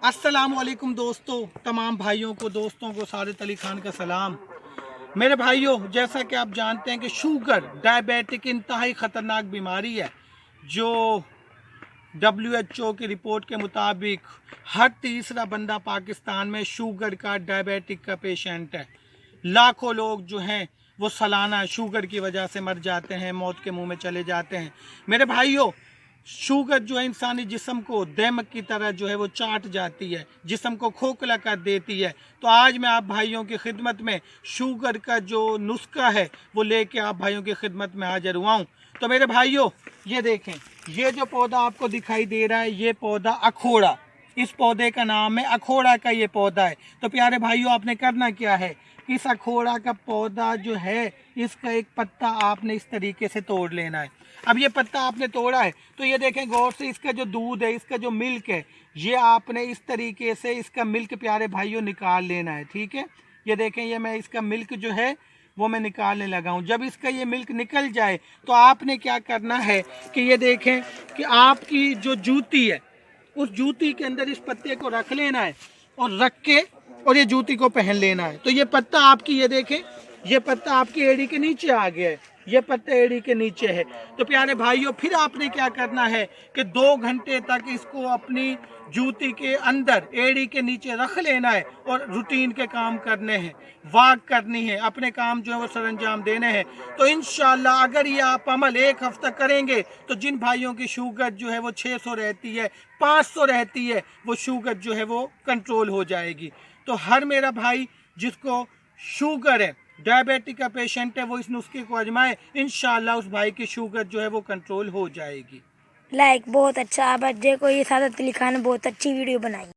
अस्सलामुअलैकुम दोस्तों, तमाम भाइयों को, दोस्तों को सारिद अली खान का सलाम। मेरे भाइयों, जैसा कि आप जानते हैं कि शुगर डायबिटिक इंतहाई ख़तरनाक बीमारी है जो WHO की रिपोर्ट के मुताबिक हर तीसरा बंदा पाकिस्तान में शुगर का, डायबिटिक का पेशेंट है। लाखों लोग जो हैं वो सालाना शुगर की वजह से मर जाते हैं, मौत के मुंह में चले जाते हैं। मेरे भाइयों, शुगर जो है इंसानी जिस्म को दमक की तरह जो है वो चाट जाती है, जिस्म को खोखला कर देती है। तो आज मैं आप भाइयों की खिदमत में शुगर का जो नुस्खा है वो लेके आप भाइयों की खिदमत में हाजिर हुआ हूँ। तो मेरे भाइयों, ये देखें, ये जो पौधा आपको दिखाई दे रहा है, ये पौधा अखोड़ा, इस पौधे का नाम है अखोड़ा का ये पौधा है। तो प्यारे भाइयों, आपने करना क्या है, इस अखोड़ा का पौधा जो है, इसका एक पत्ता आपने इस तरीके से तोड़ लेना है। अब ये पत्ता आपने तोड़ा है तो ये देखें गौर से, इसका जो दूध है, इसका जो मिल्क है, ये आपने इस तरीके से इसका मिल्क प्यारे भाइयों निकाल लेना है। ठीक है, ये देखें, ये मैं इसका मिल्क जो है वो मैं निकालने लगा हूँ। जब इसका ये मिल्क निकल जाए तो आपने क्या करना है कि ये देखें कि आपकी जो जूती है, उस जूती के अंदर इस पत्ते को रख लेना है और रख के और ये जूती को पहन लेना है। तो ये पत्ता आपकी, ये देखें, ये पत्ता आपकी एड़ी के नीचे आ गया है, ये पत्ता एड़ी के नीचे है। तो प्यारे भाइयों, फिर आपने क्या करना है कि 2 घंटे तक इसको अपनी जूती के अंदर एड़ी के नीचे रख लेना है और रूटीन के काम करने हैं, वॉक करनी है, अपने काम जो है वो सरंजाम देने हैं। तो इंशाल्लाह अगर ये आप अमल 1 हफ्ता करेंगे तो जिन भाइयों की शुगर जो है वो 600 रहती है, 500 रहती है, वो शुगर जो है वो कंट्रोल हो जाएगी। तो हर मेरा भाई जिसको शुगर है, डायबिटिक का पेशेंट है, वो इस नुस्खे को आजमाए, इंशाल्लाह उस भाई की शुगर जो है वो कंट्रोल हो जाएगी। बहुत अच्छा। आप देखो, ये सादत अली खान ने बहुत अच्छी वीडियो बनाई।